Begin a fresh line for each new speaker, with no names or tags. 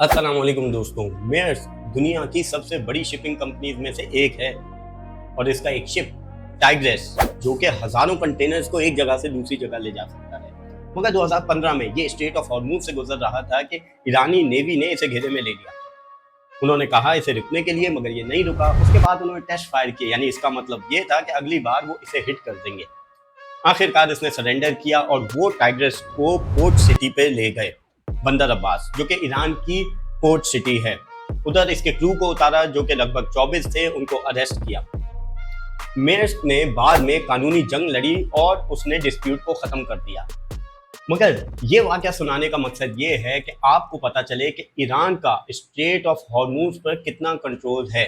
अस्सलाम वालेकुम दोस्तों। मेर्स्क दुनिया की सबसे बड़ी शिपिंग कंपनीज में से एक है और इसका एक शिप टाइग्रेस जो कि हजारों कंटेनर्स को एक जगह से दूसरी जगह ले जा सकता है। मगर 2015 में ये स्ट्रेट ऑफ हॉर्मूज से गुजर रहा था कि ईरानी नेवी ने इसे घेरे में ले लिया। उन्होंने कहा इसे रुकने के लिए, मगर ये नहीं रुका। उसके बाद उन्होंने टेस्ट फायर किए, यानी इसका मतलब ये था कि अगली बार वो इसे हिट कर देंगे। आखिरकार इसने सरेंडर किया और वो टाइग्रेस को पोर्ट सिटी पे ले गए, बंदर अब्बास, जो कि ईरान की पोर्ट सिटी है। उधर इसके क्रू को उतारा जो कि लगभग 24 थे, उनको अरेस्ट किया। मेर्स्क ने बाद में कानूनी जंग लड़ी और उसने डिस्प्यूट को खत्म कर दिया। मगर ये वाकया सुनाने का मकसद ये है कि आपको पता चले कि ईरान का स्ट्रेट ऑफ हॉर्मूज पर कितना कंट्रोल है।